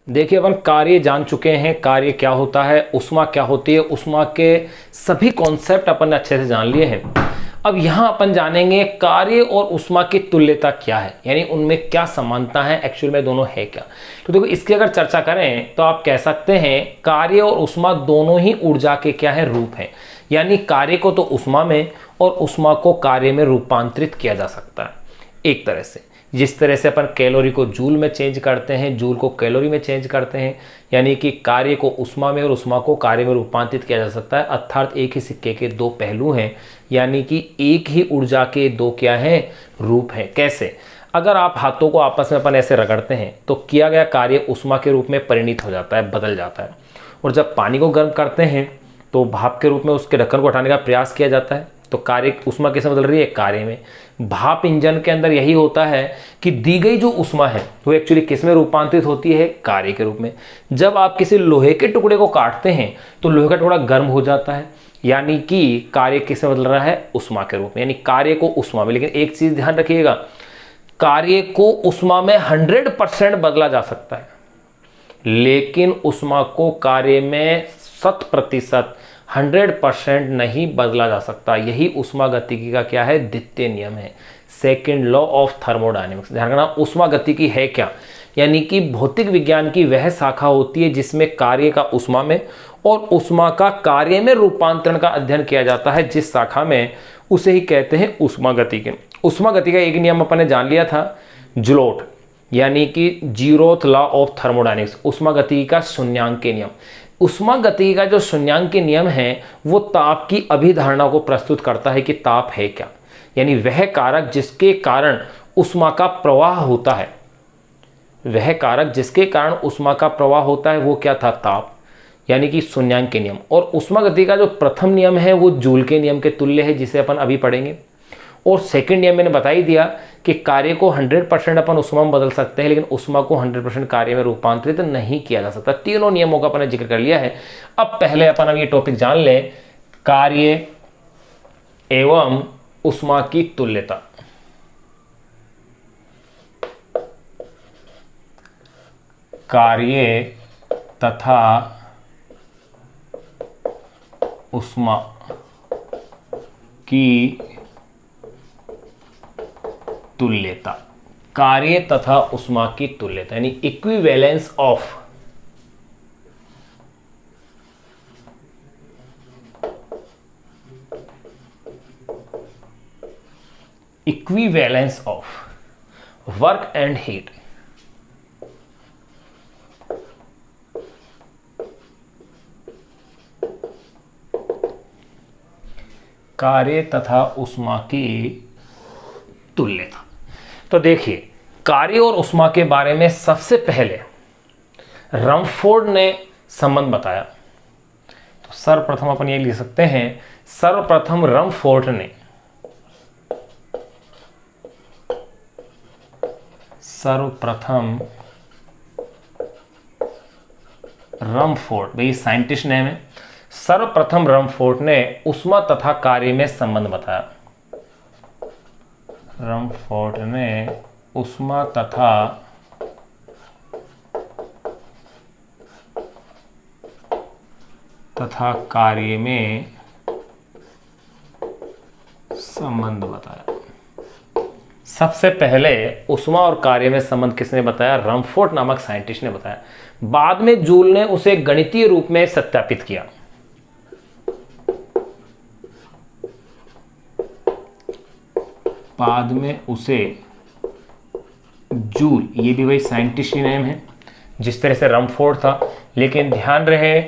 देखिए अपन कार्य जान चुके हैं, कार्य क्या होता है, उष्मा क्या होती है, उष्मा के सभी कॉन्सेप्ट अपन ने अच्छे से जान लिए हैं। अब यहाँ अपन जानेंगे कार्य और उष्मा की तुल्यता क्या है, यानी उनमें क्या समानता है, एक्चुअल में दोनों है क्या। तो देखो इसकी अगर चर्चा करें तो आप कह सकते हैं कार्य और उष्मा दोनों ही ऊर्जा के क्या है, रूप हैं। यानी कार्य को तो उष्मा में और उष्मा को कार्य में रूपांतरित किया जा सकता है एक तरह से। जिस तरह से अपन कैलोरी को जूल में चेंज करते हैं, जूल को कैलोरी में चेंज करते हैं, यानी कि कार्य को उष्मा में और उष्मा को कार्य में रूपांतरित किया जा सकता है। अर्थात एक ही सिक्के के दो पहलू हैं, यानी कि एक ही ऊर्जा के दो क्या हैं, रूप हैं। कैसे? अगर आप हाथों को आपस में अपन ऐसे रगड़ते हैं तो किया गया कार्य उष्मा के रूप में परिणित हो जाता है, बदल जाता है। और जब पानी को गर्म करते हैं तो भाप के रूप में उसके ढक्कन को हटाने का प्रयास किया जाता है, तो कार्य उष्मा कैसे बदल रही है, कार्य में। भाप इंजन के अंदर यही होता है कि दी गई जो उष्मा है वो एक्चुअली किस में रूपांतरित होती है, कार्य के रूप में। जब आप किसी लोहे के टुकड़े को काटते हैं तो लोहे का टुकड़ा गर्म हो जाता है, यानी कि कार्य किस में बदल रहा है, उष्मा के रूप में, यानी कार्य को उष्मा में। लेकिन एक चीज ध्यान रखिएगा, कार्य को उष्मा में 100% बदला जा सकता है, लेकिन उष्मा को कार्य में 100% 100% नहीं बदला जा सकता। यही उष्मा गतिकी का क्या है, द्वितीय नियम है, सेकेंड लॉ ऑफ थर्मोडायनेमिक्स। ध्यान रखना, उष्मा गतिकी है क्या, यानी कि भौतिक विज्ञान की वह शाखा होती है जिसमें कार्य का उष्मा में और उष्मा का कार्य में रूपांतरण का अध्ययन किया जाता है। जिस शाखा में, उसे ही कहते हैं उष्मा गतिकी। उष्मा गति का एक नियम अपन ने जान लिया था, जुलोट, यानी कि जीरोथ लॉ ऑफ थर्मोडायनेमिक्स, उष्मा गतिकी का शून्यांक के नियम। उष्मा गतिकी का जो शून्यांक के नियम है वो ताप की अभिधारणा को प्रस्तुत करता है कि ताप है क्या, यानी वह कारक जिसके कारण उष्मा का प्रवाह होता है, वह कारक जिसके कारण उष्मा का प्रवाह होता है वो क्या था, ताप, यानी कि शून्यांक के नियम। और उष्मा गति का जो प्रथम नियम है वो जूल के नियम के तुल्य है, जिसे अपन अभी पढ़ेंगे। और सेकंड नियम मैंने बता ही दिया कि कार्य को 100% अपन उष्मा में बदल सकते हैं, लेकिन उष्मा को 100% कार्य में रूपांतरित नहीं किया जा सकता। तीनों नियमों का अपन ने जिक्र कर लिया है। अब पहले अपन ये टॉपिक जान ले, कार्य एवं उष्मा की तुल्यता। कार्य तथा उष्मा की तुल्यता, कार्य तथा उष्मा की तुल्यता, यानी equivalence of work and heat. कार्य तथा उष्मा की तुल्यता। तो देखिए, कार्य और उष्मा के बारे में सबसे पहले रमफोर्ड ने संबंध बताया। तो सर्वप्रथम अपन ये लिख सकते हैं, सर्वप्रथम रमफोर्ड भाई साइंटिस्ट नेम है, सर्वप्रथम रमफोर्ड ने उष्मा तथा कार्य में संबंध बताया। रमफोर्ड ने उष्मा तथा कार्य में संबंध बताया। सबसे पहले उष्मा और कार्य में संबंध किसने बताया, रमफोर्ड नामक साइंटिस्ट ने बताया। बाद में जूल ने उसे गणितीय रूप में सत्यापित किया। बाद में उसे जूल, ये भी वही साइंटिस्ट ही नेम है जिस तरह से रमफोर्ड था, लेकिन ध्यान रहे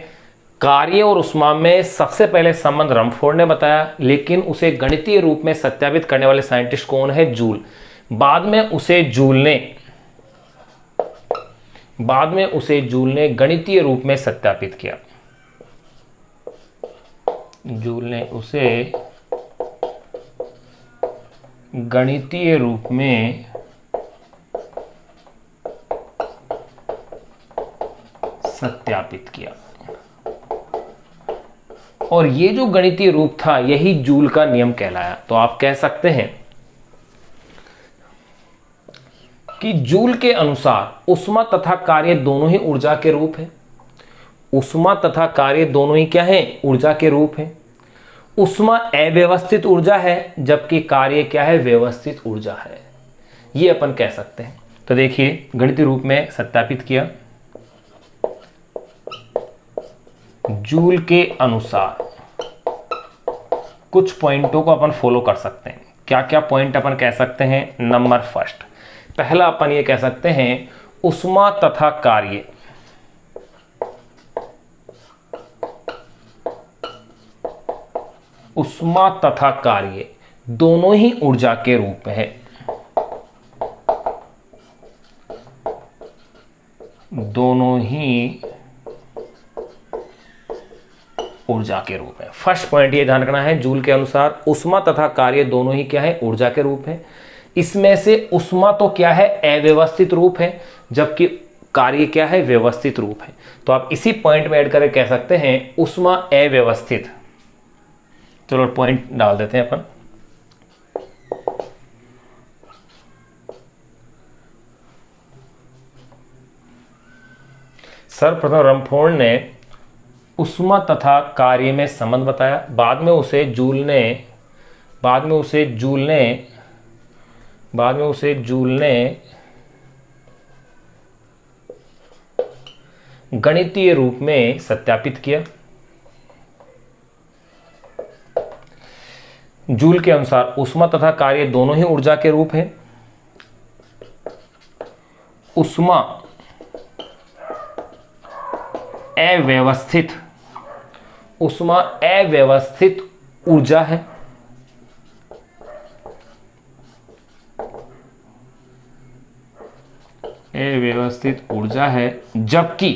कार्य और उष्मा में सबसे पहले संबंध रमफोर्ड ने बताया, लेकिन उसे गणितीय रूप में सत्यापित करने वाले साइंटिस्ट कौन है, जूल। बाद में उसे जूल ने गणितीय रूप में सत्यापित किया। जूल ने उसे गणितीय रूप में सत्यापित किया, और ये जो गणितीय रूप था यही जूल का नियम कहलाया। तो आप कह सकते हैं कि जूल के अनुसार उष्मा तथा कार्य दोनों ही ऊर्जा के रूप है। उष्मा तथा कार्य दोनों ही क्या है? ऊर्जा के रूप है। उष्मा अव्यवस्थित ऊर्जा है जबकि कार्य क्या है? व्यवस्थित ऊर्जा है। ये अपन कह सकते हैं। तो देखिए गणितीय रूप में सत्यापित किया। जूल के अनुसार कुछ पॉइंटों को अपन फॉलो कर सकते हैं। क्या क्या पॉइंट अपन कह सकते हैं? नंबर फर्स्ट, पहला अपन ये कह सकते हैं उष्मा तथा कार्य उष्मा तथा कार्य दोनों ही ऊर्जा के रूप है। दोनों ही ऊर्जा के रूप है। फर्स्ट पॉइंट ये ध्यान रखना है, जूल के अनुसार उष्मा तथा कार्य दोनों ही क्या है? ऊर्जा के रूप है। इसमें से उष्मा तो क्या है? अव्यवस्थित रूप है, जबकि कार्य क्या है? व्यवस्थित रूप है। तो आप इसी पॉइंट में ऐड करके कह सकते हैं उष्मा अव्यवस्थित। चलो पॉइंट डाल देते हैं अपन। सर्वप्रथम रमफोर्ड ने उष्मा तथा कार्य में संबंध बताया, बाद में उसे जूल ने गणितीय रूप में सत्यापित किया। जूल के अनुसार उष्मा तथा कार्य दोनों ही ऊर्जा के रूप हैं। उष्मा अव्यवस्थित ऊर्जा है। अव्यवस्थित ऊर्जा है, जबकि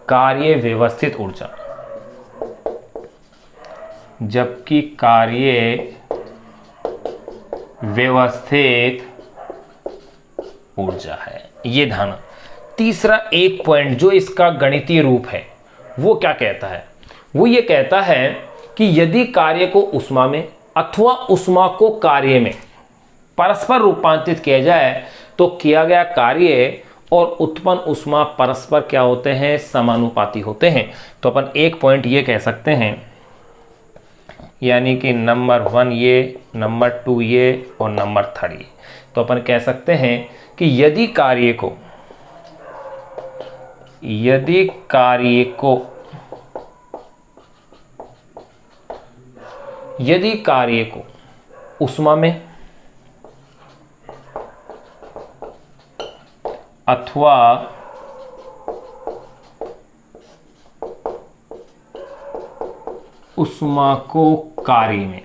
कार्य व्यवस्थित ऊर्जा है। ये ध्यान। तीसरा एक पॉइंट जो इसका गणितीय रूप है वो क्या कहता है? वो ये कहता है कि यदि कार्य को उष्मा में अथवा उष्मा को कार्य में परस्पर रूपांतरित किया जाए तो किया गया कार्य और उत्पन्न उष्मा परस्पर क्या होते हैं? समानुपाती होते हैं। तो अपन एक पॉइंट ये कह सकते हैं, यानी कि नंबर 1 ये, नंबर 2 ये और नंबर 3 ये। तो अपन कह सकते हैं कि यदि कार्य को उष्मा में अथवा उष्मा को कार्य में,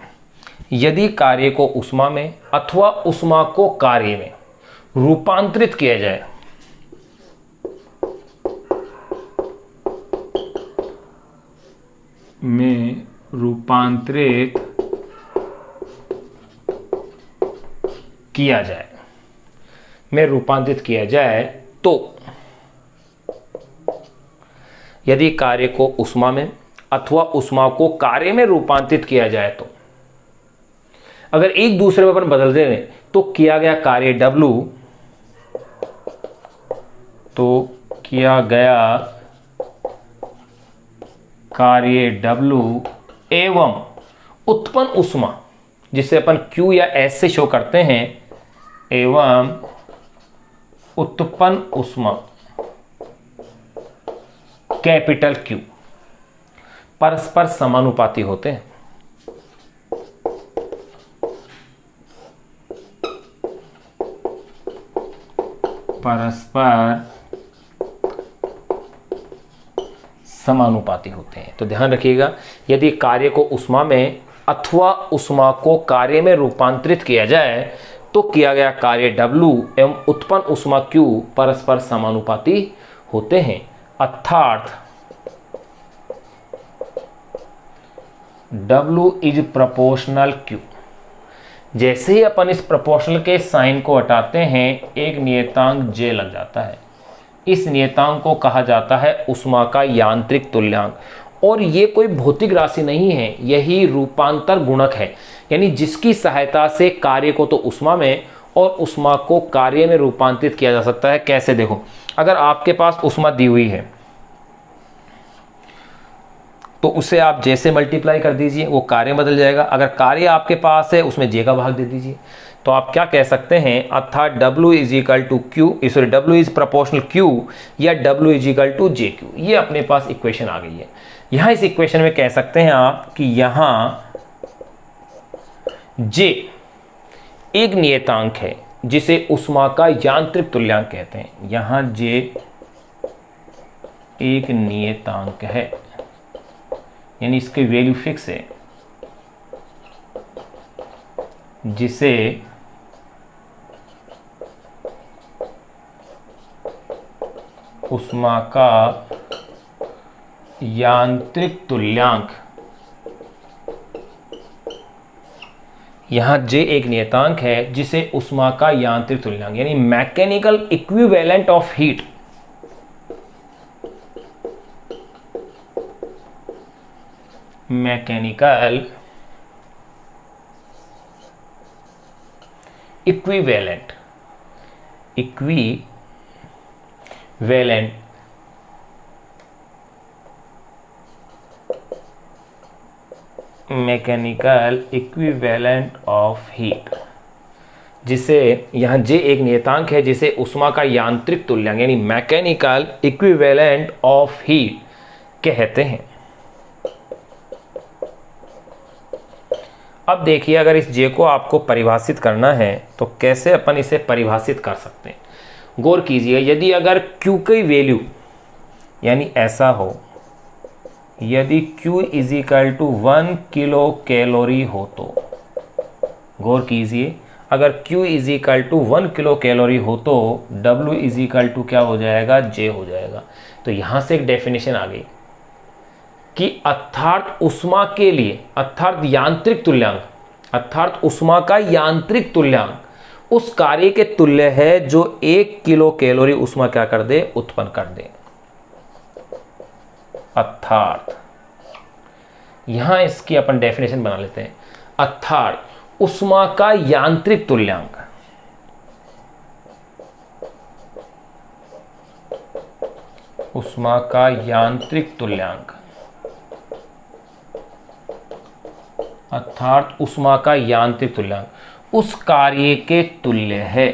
यदि कार्य को उष्मा में अथवा उष्मा को कार्य में रूपांतरित किया जाए तो यदि कार्य को उष्मा में अथवा उष्मा को कार्य में रूपांतरित किया जाए तो अगर एक दूसरे में अपन बदल दें तो किया गया कार्य W, तो किया गया कार्य W एवं उत्पन्न उष्मा, जिसे अपन Q या S से शो करते हैं, एवं उत्पन्न उष्मा कैपिटल Q परस्पर समानुपाती होते हैं। परस्पर समानुपाती होते हैं। तो ध्यान रखिएगा, यदि कार्य को उष्मा में अथवा उष्मा को कार्य में रूपांतरित किया जाए तो किया गया कार्य W एवं उत्पन्न उष्मा Q परस्पर समानुपाती होते हैं। अर्थात W इज प्रोपोर्शनल Q। जैसे ही अपन इस प्रोपोर्शनल के साइन को हटाते हैं एक नियतांक J लग जाता है। इस नियतांक को कहा जाता है उष्मा का यांत्रिक तुल्यांक, और ये कोई भौतिक राशि नहीं है, यही रूपांतर गुणक है। यानी जिसकी सहायता से कार्य को तो उष्मा में और उष्मा को कार्य में रूपांतरित किया जा सकता है। कैसे? देखो, अगर आपके पास उष्मा दी हुई है तो उसे आप जे से मल्टीप्लाई कर दीजिए, वो कार्य बदल जाएगा। अगर कार्य आपके पास है उसमें जे का भाग दे दीजिए। तो आप क्या कह सकते हैं, अर्थात W is equal to Q, sorry W is proportional Q या W is equal to J Q. ये अपने पास इक्वेशन आ गई है। यहाँ इस इक्वेशन में कह सकते हैं आप कि यहाँ J एक नियतांक है जिसे उष्मा का यांत्रिक तुल्यांक कहते हैं। यहाँ J एक नियतांक है, यानी इसकी वैल्यू फिक्स है, जिसे उष्मा का यांत्रिक तुल्यांक, यहां J एक नियतांक है जिसे उष्मा का यांत्रिक तुल्यांक यानी mechanical equivalent of heat, mechanical equivalent mechanical equivalent of heat, जिसे यहाँ J एक नियतांक है जिसे उष्मा का यांत्रिक तुल्यांक यानी मैकेनिकल इक्विवेलेंट ऑफ हीट कहते हैं। अब देखिए, अगर इस J को आपको परिभाषित करना है तो कैसे अपन इसे परिभाषित कर सकते हैं। गौर कीजिए, यदि अगर Q की वैल्यू यानी ऐसा हो, यदि Q is equal to 1 kilo calorie हो तो, गौर कीजिए, अगर Q is equal to 1 kilo calorie हो तो W इज इक्वल टू क्या हो जाएगा, J हो जाएगा। तो यहाँ से एक डेफिनेशन आ गई कि अर्थात उष्मा के लिए, अर्थात यांत्रिक तुल्यांक, अर्थात उष्मा का यांत्रिक तुल्यांक उस कार्य के तुल्य है जो 1 किलो कैलोरी उष्मा क्या कर दे, उत्पन्न कर दे। अर्थात यहां इसकी अपन डेफिनेशन बना लेते हैं, अर्थात उष्मा का यांत्रिक तुल्यांक, उष्मा का यांत्रिक तुल्यांक, अर्थात उष्मा का यांत्रिक तुल्यांक उस कार्य के तुल्य है,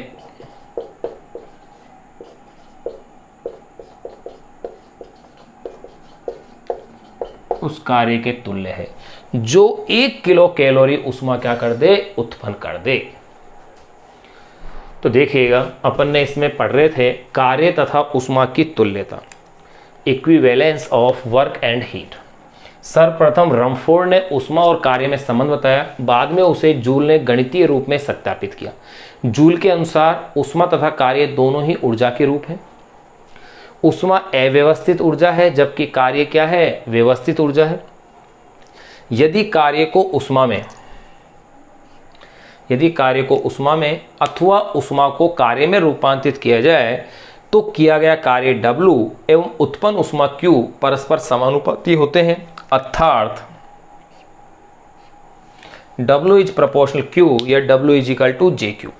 उस कार्य के तुल्य है जो 1 किलो कैलोरी उष्मा क्या कर दे, उत्पन्न कर दे। तो देखिएगा, अपन ने इसमें पढ़ रहे थे कार्य तथा उष्मा की तुल्यता, equivalence of work and heat. सर्वप्रथम रमफोर्ड ने उष्मा और कार्य में संबंध बताया, बाद में उसे जूल ने गणितीय रूप में सत्यापित किया। जूल के अनुसार उष्मा तथा कार्य दोनों ही ऊर्जा के रूप हैं। उष्मा अव्यवस्थित ऊर्जा है जबकि कार्य क्या है, व्यवस्थित ऊर्जा है। यदि कार्य को उष्मा में अथवा उष्मा को कार्य में रूपांतरित किया जाए तो किया गया कार्य W एवं उत्पन्न उष्मा Q परस्पर समानुपाती होते हैं। अर्थात W इज प्रोपोर्शनल Q या W is equal to JQ।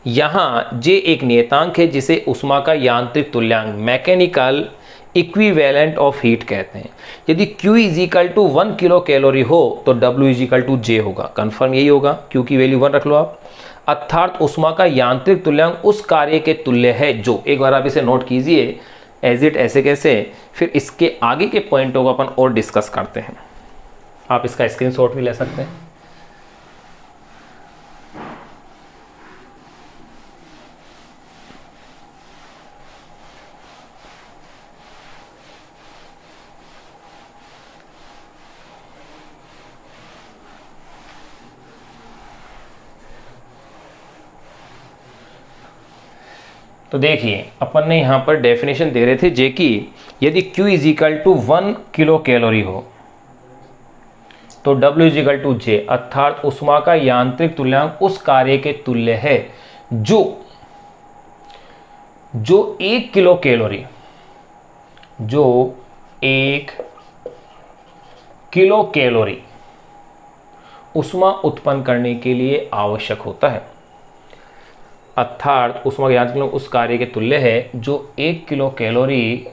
यहाँ J एक नियतांक है जिसे उष्मा का यांत्रिक तुल्यांक, मैकेनिकल इक्विवेलेंट ऑफ हीट कहते हैं। यदि Q is equal to 1 kilo calorie हो तो W is equal to J होगा। कंफर्म यही होगा, Q की वैल्यू 1 रख लो आप। अर्थात उष्मा का यांत्रिक तुल्यांक उस कार्य के तुल्य है जो, एक बार आप इसे नोट कीजिए एज इट, ऐसे कैसे, फिर इसके आगे के पॉइंटों को अपन और डिस्कस करते हैं। आप इसका स्क्रीनशॉट भी ले सकते हैं। तो देखिए, अपन ने यहाँ पर डेफिनेशन दे रहे थे जे की, यदि Q is equal to 1 kilo calorie हो तो W is equal to J, अर्थात उष्मा का यांत्रिक तुल्यांक उस कार्य के तुल्य है जो 1 किलो कैलोरी, जो 1 किलो कैलोरी उष्मा उत्पन्न करने के लिए आवश्यक होता है। अर्थात उष्मा के यांत्रिक उस कार्य के तुल्य है जो 1 किलो कैलोरी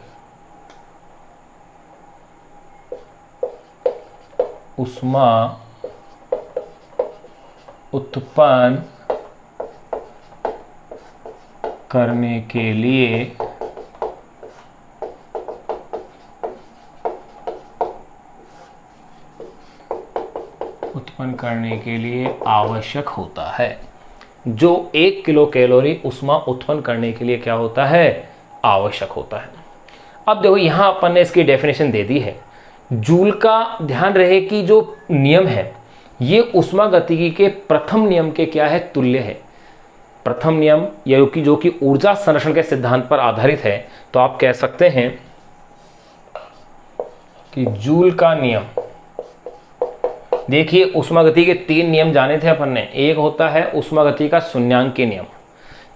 उष्मा उत्पन्न करने के लिए आवश्यक होता है। जो 1 किलो कैलोरी उष्मा उत्पन्न करने के लिए क्या होता है, आवश्यक होता है। अब देखो यहां अपन ने इसकी डेफिनेशन दे दी है। जूल का ध्यान रहे कि जो नियम है ये ऊष्मागतिकी के प्रथम नियम के क्या है, तुल्य है। प्रथम नियम या जो कि ऊर्जा संरक्षण के सिद्धांत पर आधारित है, तो आप कह सकते हैं कि जूल का नियम, देखिए ऊष्मागतिकी के 3 नियम जाने थे अपन ने। एक होता है ऊष्मागतिकी का शून्यांकीय नियम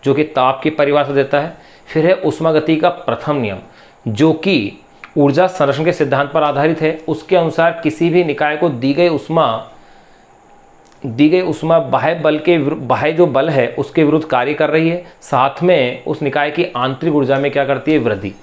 जो कि ताप की परिभाषा देता है। फिर है ऊष्मागतिकी का प्रथम नियम जो कि ऊर्जा संरक्षण के सिद्धांत पर आधारित है। उसके अनुसार किसी भी निकाय को दी गई उष्मा बाह्य जो बल है उसके विरुद्ध कार्य कर रही है, साथ में उस निकाय की आंतरिक ऊर्जा में क्या करती है, वृद्धि।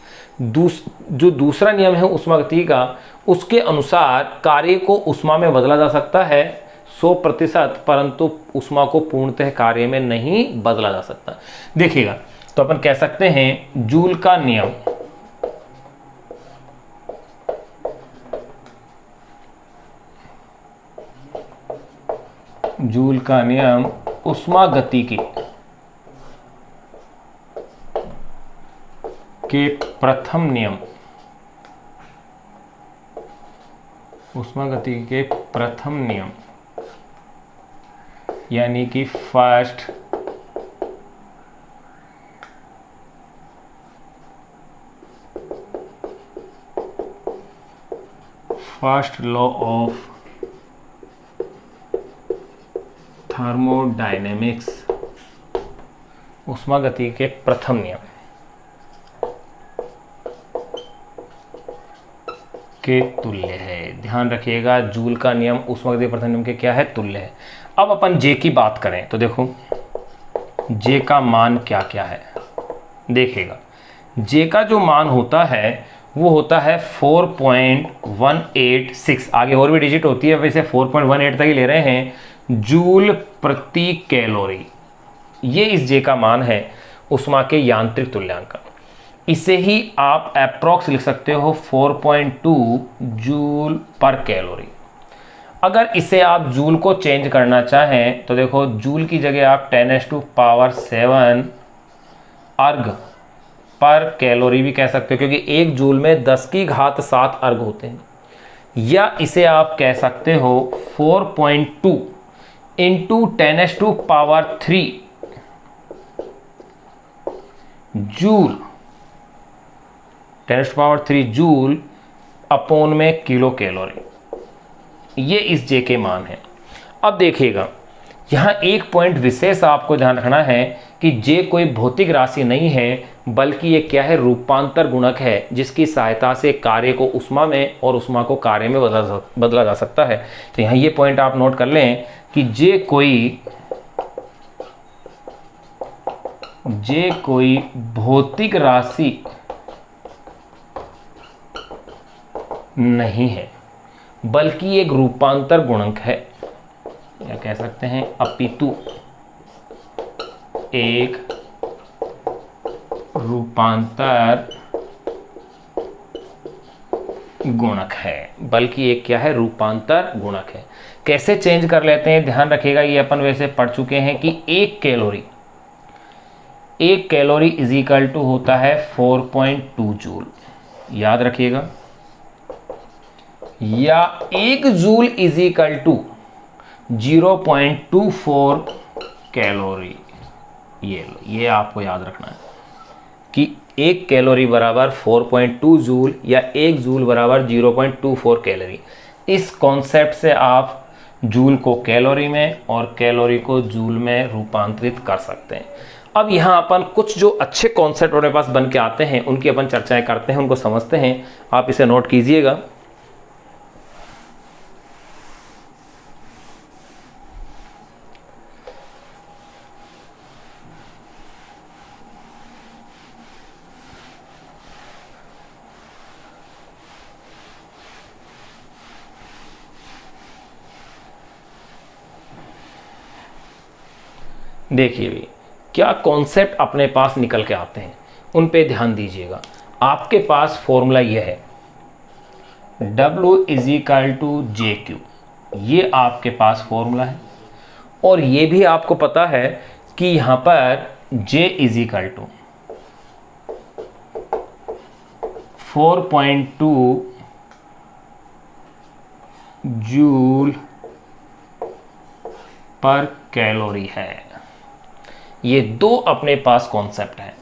जो दूसरा नियम है ऊष्मागतिकी का, उसके अनुसार कार्य को उष्मा में बदला जा सकता है 100%, परंतु उष्मा को पूर्णतः कार्य में नहीं बदला जा सकता। देखिएगा, तो अपन कह सकते हैं जूल का नियम ऊष्मागतिकी के प्रथम नियम, ऊष्मागतिकी के प्रथम नियम यानी कि फर्स्ट लॉ ऑफ थर्मोडायनेमिक्स, ऊष्मागतिकी के प्रथम नियम के तुल्य है। ध्यान रखिएगा, जूल का नियम ऊष्मागतिकी के प्रथम नियम के क्या है, तुल्य है। अब अपन जे की बात करें तो देखो जे का मान क्या क्या है। देखिएगा, जे का जो मान होता है वो होता है 4.186। आगे और भी डिजिट होती है, वैसे 4.18 तक ही ले रहे हैं, जूल प्रति कैलोरी। ये इस जे का मान है उष्मा के यांत्रिक तुल्यांकन। इसे ही आप अप्रॉक्स लिख सकते हो 4.2 जूल पर कैलोरी। अगर इसे आप जूल को चेंज करना चाहें तो देखो जूल की जगह आप 10⁷ अर्ग पर कैलोरी भी कह सकते हो, क्योंकि 1 जूल में 10⁷ अर्ग होते हैं। या इसे आप कह सकते हो 4.2 इंटू 10⁻³ जूल, 10⁻³ जूल अपॉन में किलो कैलोरी। ये इस जे के मान है। अब देखिएगा, यहाँ एक पॉइंट विशेष आपको ध्यान रखना है कि जे कोई भौतिक राशि नहीं है, बल्कि ये क्या है, रूपांतर गुणक है, जिसकी सहायता से कार्य को उष्मा में और उष्मा को कार्य में बदला जा सकता है। तो यहाँ ये पॉइंट आप नोट कर लें कि जे कोई भौतिक राशि नहीं है, बल्कि एक रूपांतर गुणक है, या कह सकते हैं अपितु एक रूपांतर गुणक है, बल्कि एक क्या है, रूपांतर गुणक है। कैसे चेंज कर लेते हैं, ध्यान रखिएगा, ये अपन वैसे पढ़ चुके हैं कि 1 कैलोरी इज इक्वल टू होता है 4.2 जूल, याद रखिएगा, या 1 joule is equal to 0.24 calorie. ये आपको याद रखना है कि 1 कैलोरी बराबर 4.2 जूल या 1 जूल बराबर 0.24 कैलोरी। इस कॉन्सेप्ट से आप जूल को कैलोरी में और कैलोरी को जूल में रूपांतरित कर सकते हैं। अब यहाँ अपन कुछ जो अच्छे कॉन्सेप्ट अपने पास बन के आते हैं उनकी अपन चर्चाएं करते हैं, उनको समझते हैं। आप इसे नोट कीजिएगा। देखिए भी क्या कॉन्सेप्ट अपने पास निकल के आते हैं, उन पे ध्यान दीजिएगा। आपके पास फॉर्मूला यह है W = JQ, ये आपके पास फॉर्मूला है। और ये भी आपको पता है कि यहां पर J = 4.2 जूल पर कैलोरी है। ये दो अपने पास कॉन्सेप्ट हैं।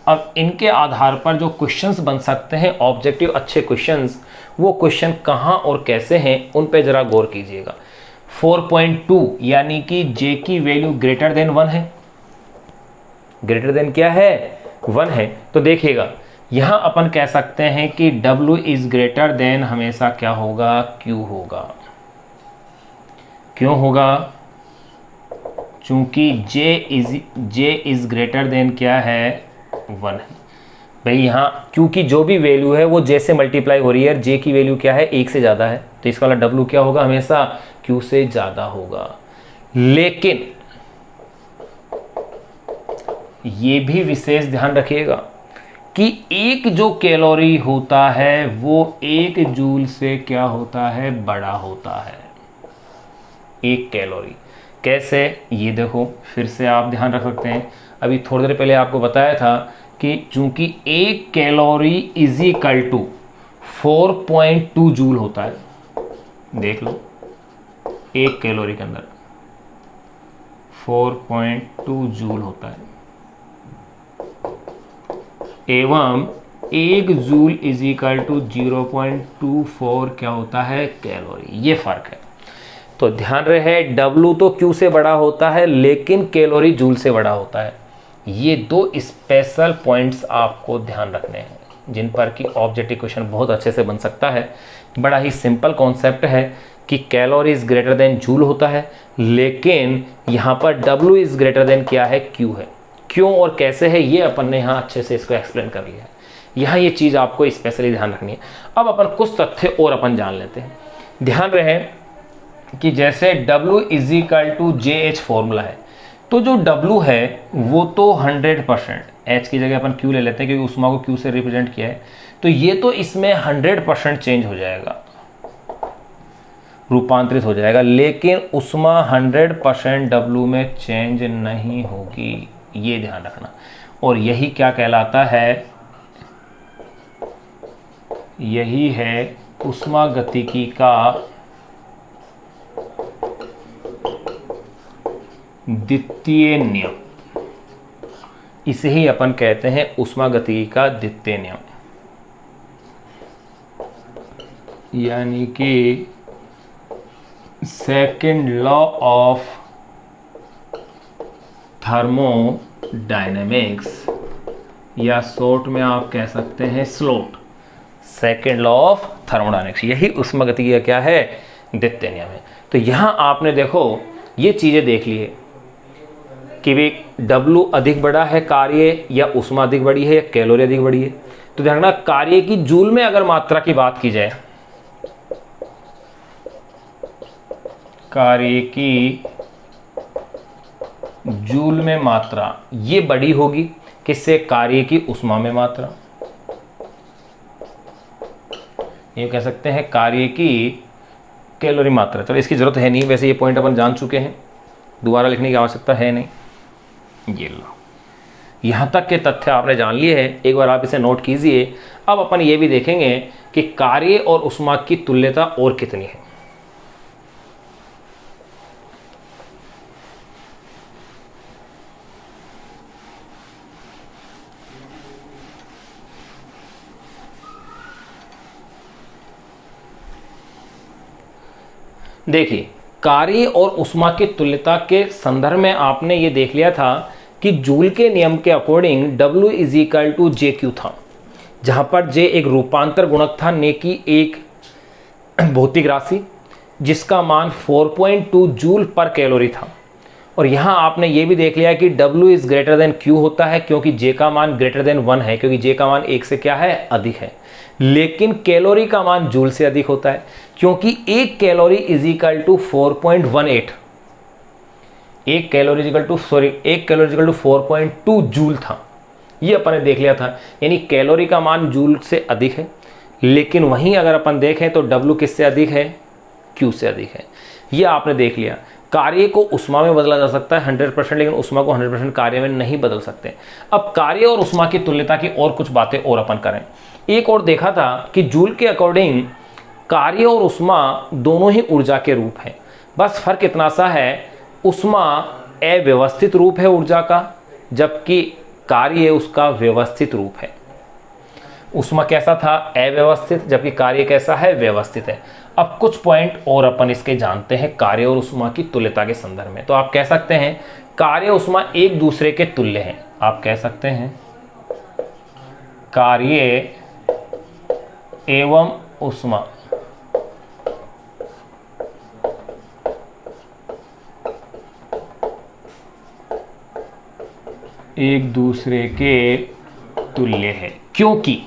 अब इनके आधार पर जो क्वेश्चंस बन सकते हैं ऑब्जेक्टिव अच्छे क्वेश्चंस, वो क्वेश्चन कहाँ और कैसे हैं उन पे जरा गौर कीजिएगा। 4.2 यानी कि J की वैल्यू ग्रेटर देन 1 है, ग्रेटर देन क्या है 1 है। तो देखिएगा यहां अपन कह सकते हैं कि W इज ग्रेटर देन हमेशा क्या होगा, Q होगा। क्यों होगा, चूंकि J इज ग्रेटर देन क्या है 1 है। भाई यहाँ क्योंकि जो भी वैल्यू है वो J से मल्टीप्लाई हो रही है, J की वैल्यू क्या है 1 से ज़्यादा है, तो इसका वाला W क्या होगा, हमेशा Q से ज़्यादा होगा। लेकिन ये भी विशेष ध्यान रखिएगा कि एक जो कैलोरी होता है वो 1 जूल से क्या होता है, बड़ा होता है। एक कैलोरी कैसे, ये देखो फिर से आप ध्यान रख सकते हैं। अभी थोड़ी देर पहले आपको बताया था कि चूंकि 1 कैलोरी = 4.2 जूल होता है। देख लो 1 कैलोरी के अंदर 4.2 जूल होता है, एवं 1 जूल = 0.24 क्या होता है, कैलोरी। ये फर्क है। तो ध्यान रहे W तो Q से बड़ा होता है लेकिन कैलोरी जूल से बड़ा होता है। ये दो स्पेशल पॉइंट्स आपको ध्यान रखने हैं जिन पर कि ऑब्जेक्टिव क्वेश्चन बहुत अच्छे से बन सकता है। बड़ा ही सिंपल कॉन्सेप्ट है कि calorie is greater than joule होता है, लेकिन यहाँ पर W इज ग्रेटर देन क्या है, Q है। क्यों और कैसे है ये अपन ने यहाँ अच्छे से इसको एक्सप्लेन कर लिया है। यहाँ ये चीज़ आपको स्पेशली ध्यान रखनी है। अब अपन कुछ तथ्य और अपन जान लेते हैं। ध्यान रहे कि जैसे W = JH फॉर्मूला है, तो जो W है वो तो 100%, H की जगह अपन Q ले लेते हैं क्योंकि ऊष्मा को Q से रिप्रेजेंट किया है, तो ये तो इसमें 100% चेंज हो जाएगा, रूपांतरित हो जाएगा। लेकिन ऊष्मा 100% W में चेंज नहीं होगी, ये ध्यान रखना। और यही क्या कहलाता है, यही है ऊष्मागतिकी का द्वितीय नियम। इसे ही अपन कहते हैं ऊष्मागतिकी का द्वितीय नियम, यानी कि सेकंड लॉ ऑफ थर्मोडायनेमिक्स, या शॉर्ट में आप कह सकते हैं slot, second law of thermodynamics. यही ऊष्मागतिकी का क्या है, द्वितीय नियम है। तो यहां आपने देखो ये चीजें देख ली है कि भाई W अधिक बड़ा है कार्य, या ऊष्मा अधिक बड़ी है, या कैलोरी अधिक बड़ी है। तो ध्यान रखना कार्य की जूल में अगर मात्रा की बात की जाए, कार्य की जूल में मात्रा ये बड़ी होगी किससे, कार्य की ऊष्मा में मात्रा। ये कह सकते हैं कार्य की कैलोरी मात्रा। चलो इसकी जरूरत है नहीं, वैसे ये पॉइंट अपन जान चुके हैं, दोबारा लिखने की आवश्यकता है नहीं। ये लो, यहाँ तक के तथ्य आपने जान लिए हैं, एक बार आप इसे नोट कीजिए। अब अपन ये भी देखेंगे कि कार्य और ऊष्मा की तुल्यता और कितनी है। देखिए कार्य और ऊष्मा की तुल्यता के संदर्भ में आपने ये देख लिया था कि जूल के नियम के अकॉर्डिंग W = JQ था, जहां पर J एक रूपांतर गुणक था, ने की एक भौतिक राशि जिसका मान 4.2 जूल पर कैलोरी था। और यहां आपने ये भी देख लिया कि W is greater than Q होता है क्योंकि J का मान ग्रेटर देन 1 है, क्योंकि J का मान 1 से क्या है, अधिक है। लेकिन कैलोरी का मान जूल से अधिक होता है क्योंकि 1 calorie = 4.18, 1 calorie equal to 4.2 joule था, ये अपन ने देख लिया था। यानी कैलोरी का मान जूल से अधिक है, लेकिन वहीं अगर अपन देखें तो W किससे अधिक है, Q से अधिक है। ये आपने देख लिया। कार्य को उष्मा में बदला जा सकता है 100%, लेकिन उष्मा को 100% कार्य में नहीं बदल सकते। अब कार्य और उष्मा की तुल्यता की और कुछ बातें और अपन करें। एक और देखा था कि जूल के अकॉर्डिंग कार्य और उष्मा दोनों ही ऊर्जा के रूप हैं, बस फर्क इतना सा है, उष्मा अव्यवस्थित रूप है ऊर्जा का, जबकि कार्य उसका व्यवस्थित रूप है। उष्मा कैसा था, अव्यवस्थित, जबकि कार्य कैसा है, व्यवस्थित है। अब कुछ पॉइंट और अपन इसके जानते हैं कार्य और उष्मा की तुल्यता के संदर्भ में। तो आप कह सकते हैं कार्य उष्मा एक दूसरे के तुल्य हैं। आप कह सकते हैं कार्य एवं उष्मा एक दूसरे के तुल्य है, क्योंकि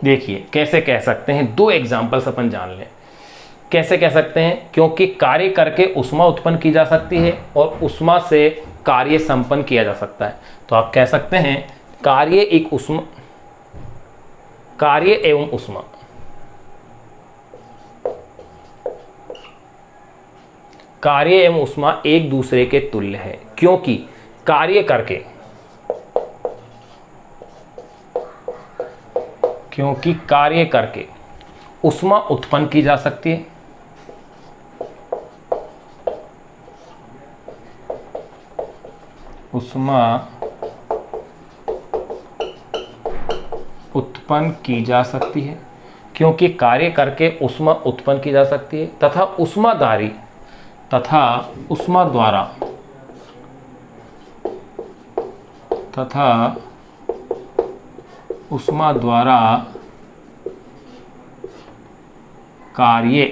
देखिए कैसे कह सकते हैं, 2 एग्जाम्पल्स अपन जान लें। कैसे कह सकते हैं, क्योंकि कार्य करके उष्मा उत्पन्न की जा सकती है और उष्मा से कार्य संपन्न किया जा सकता है। तो आप कह सकते हैं कार्य एवं उष्मा, कार्य एवं उष्मा एक दूसरे के तुल्य है, क्योंकि कार्य करके उष्मा उत्पन्न की जा सकती है, उष्मा उत्पन्न की जा सकती है, क्योंकि कार्य करके उष्मा उत्पन्न की जा सकती है, तथा उष्मा द्वारा कार्य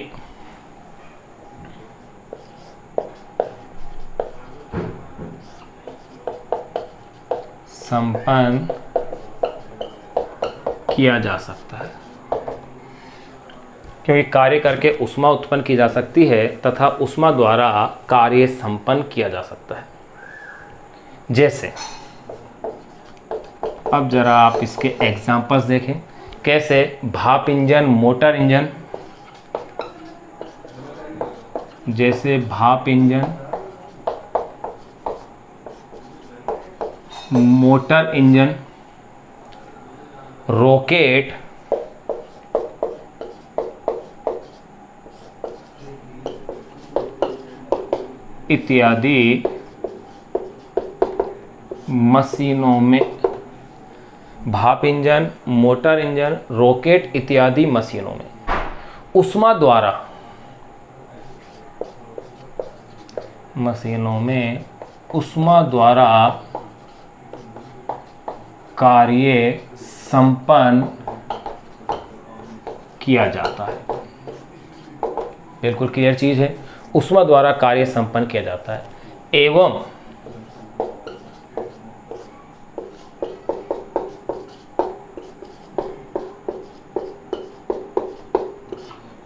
संपन्न किया जा सकता है। क्योंकि कार्य करके उष्मा उत्पन्न की जा सकती है तथा उष्मा द्वारा कार्य संपन्न किया जा सकता है। जैसे अब जरा आप इसके एग्जांपल्स देखें, कैसे भाप इंजन, मोटर इंजन, जैसे भाप इंजन, मोटर इंजन, रॉकेट, इत्यादि मशीनों में, भाप इंजन, मोटर इंजन, रॉकेट इत्यादि मशीनों में उष्मा द्वारा कार्य संपन्न किया जाता है। बिल्कुल क्लियर चीज है, उष्मा द्वारा कार्य संपन्न किया जाता है। एवं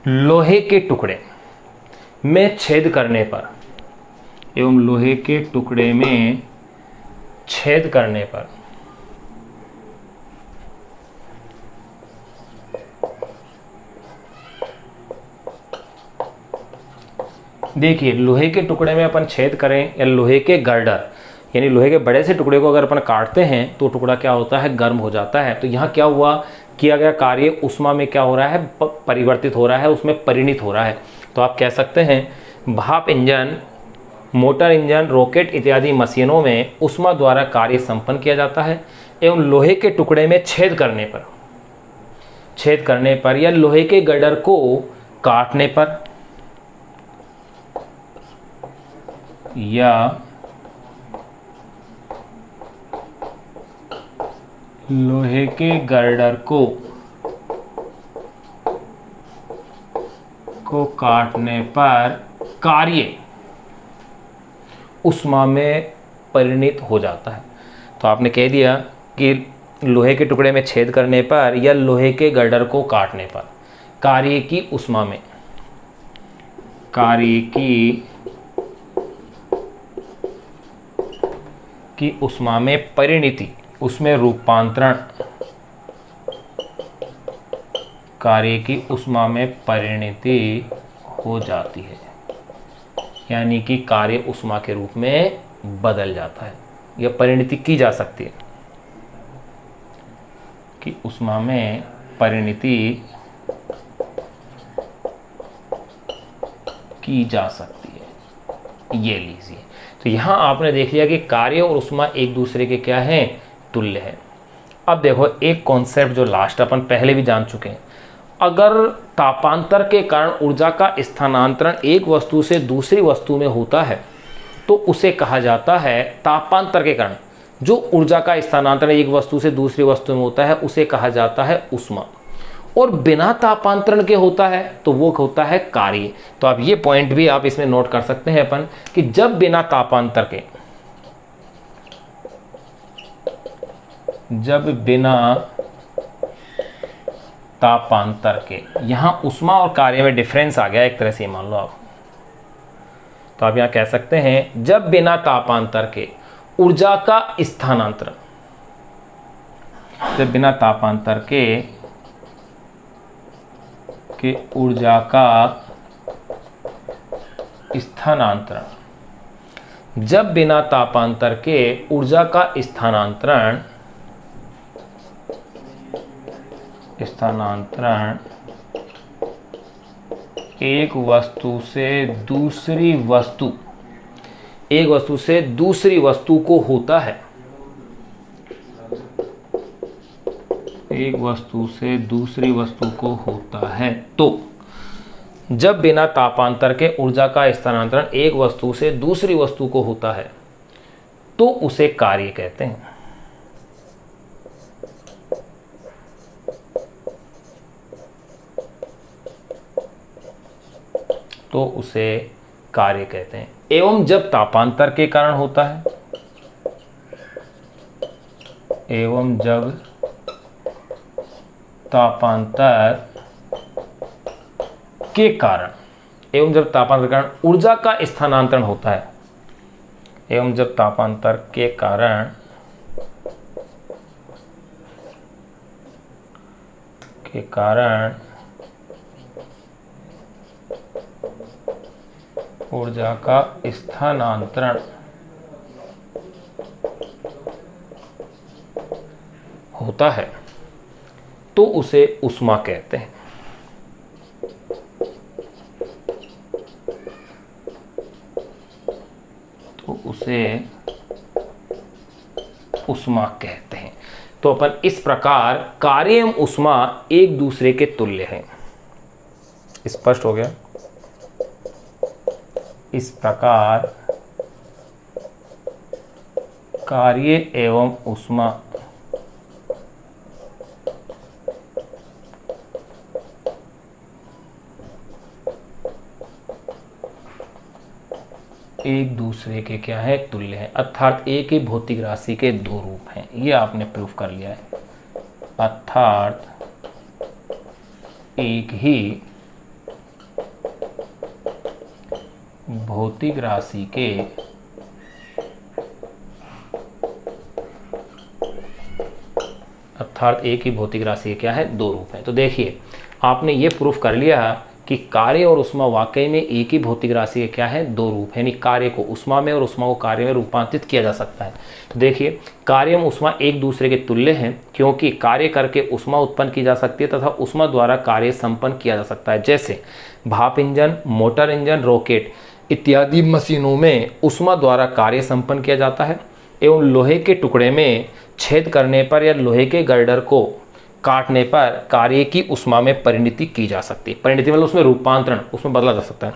लोहे के टुकड़े में छेद करने पर, देखिए लोहे के टुकड़े में अपन छेद करें या लोहे के गर्डर यानी लोहे के बड़े से टुकड़े को अगर अपन काटते हैं तो टुकड़ा क्या होता है, गर्म हो जाता है। तो यहाँ क्या हुआ, किया गया कार्य उष्मा में क्या हो रहा है, परिवर्तित हो रहा है, उसमें परिणित हो रहा है। तो आप कह सकते हैं भाप इंजन, मोटर इंजन, रॉकेट इत्यादि मशीनों में उष्मा द्वारा कार्य संपन्न किया जाता है एवं लोहे के टुकड़े में छेद करने पर या लोहे के गर्डर को काटने पर या लोहे के गर्डर को काटने पर कार्य उष्मा में परिणित हो जाता है। तो आपने कह दिया कि लोहे के टुकड़े में छेद करने पर या लोहे के गर्डर को काटने पर कार्य की उष्मा में कार्य की ऊष्मा में परिणति, उसमें रूपांतरण, कार्य की ऊष्मा में परिणति हो जाती है, यानी कि कार्य ऊष्मा के रूप में बदल जाता है। यह परिणति की जा सकती है कि ऊष्मा में परिणति की जा सकती है। ये लीजिए, तो यहां आपने देख लिया कि कार्य और ऊष्मा एक दूसरे के क्या हैं, तुल्य है। अब देखो एक कॉन्सेप्ट जो लास्ट अपन पहले भी जान चुके हैं, अगर तापांतर के कारण ऊर्जा का स्थानांतरण एक वस्तु से दूसरी वस्तु में होता है तो उसे कहा जाता है, तापांतर के कारण जो ऊर्जा का स्थानांतरण एक वस्तु से दूसरी वस्तु में होता है उसे कहा जाता है ऊष्मा, और बिना तापांतरण के होता है तो वो होता है कार्य। तो अब ये पॉइंट भी आप इसमें नोट कर सकते हैं अपन कि जब बिना तापांतर के, जब बिना तापांतर के, यहां ऊष्मा और कार्य में डिफरेंस आ गया एक तरह से, मान लो आप, तो आप यहां कह सकते हैं जब बिना तापांतर के ऊर्जा का स्थानांतरण, जब बिना तापांतर के ऊर्जा का स्थानांतरण, जब बिना तापांतर के ऊर्जा का स्थानांतरण एक वस्तु से दूसरी वस्तु, एक वस्तु से दूसरी वस्तु को होता है, एक वस्तु से दूसरी वस्तु को होता है, तो जब बिना तापांतर के ऊर्जा का स्थानांतरण एक वस्तु से दूसरी वस्तु को होता है तो उसे कार्य कहते हैं। तो उसे कार्य कहते हैं। एवं जब तापांतर के कारण होता है, एवं जब तापांतर के कारण, एवं जब तापांतर के कारण ऊर्जा का स्थानांतरण होता है, एवं जब तापांतर के कारण ऊर्जा का स्थानांतरण होता है तो उसे ऊष्मा कहते हैं। तो उसे ऊष्मा कहते हैं। तो अपन इस प्रकार कार्य एवं ऊष्मा एक दूसरे के तुल्य हैं। स्पष्ट हो गया? इस प्रकार कार्य एवं ऊष्मा एक दूसरे के क्या है, तुल्य है, अर्थात एक ही भौतिक राशि के दो रूप हैं। ये आपने प्रूफ कर लिया है। अर्थात एक ही भौतिक राशि के क्या है, दो रूप हैं। तो देखिए आपने ये प्रूफ कर लिया कि कार्य और ऊष्मा वाकई में एक ही भौतिक राशि के क्या है, दो रूप है। यानी कार्य को ऊष्मा में और ऊष्मा को कार्य में रूपांतरित किया जा सकता है। तो देखिए कार्य एवं ऊष्मा एक दूसरे के तुल्य हैं क्योंकि कार्य करके ऊष्मा उत्पन्न की जा सकती है तथा ऊष्मा द्वारा कार्य संपन्न किया जा सकता है। जैसे भाप इंजन, मोटर इंजन, रॉकेट इत्यादि मशीनों में ऊष्मा द्वारा कार्य संपन्न किया जाता है एवं लोहे के टुकड़े में छेद करने पर या लोहे के गर्डर को काटने पर कार्य की ऊष्मा में परिणति की जा सकती है। परिणति मतलब उसमें रूपांतरण, उसमें बदला जा सकता है।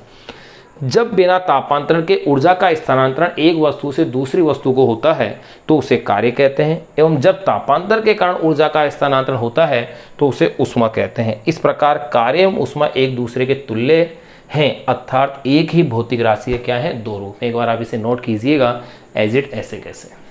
जब बिना तापांतरण के ऊर्जा का स्थानांतरण एक वस्तु से दूसरी वस्तु को होता है तो उसे कार्य कहते हैं एवं जब तापांतर के कारण ऊर्जा का स्थानांतरण होता है तो उसे ऊष्मा कहते हैं। इस प्रकार कार्य एवं ऊष्मा एक दूसरे के तुल्य हैं, अर्थात एक ही भौतिक राशि क्या है, दो रूप। एक बार आप इसे नोट कीजिएगा एज इट ऐसे कैसे।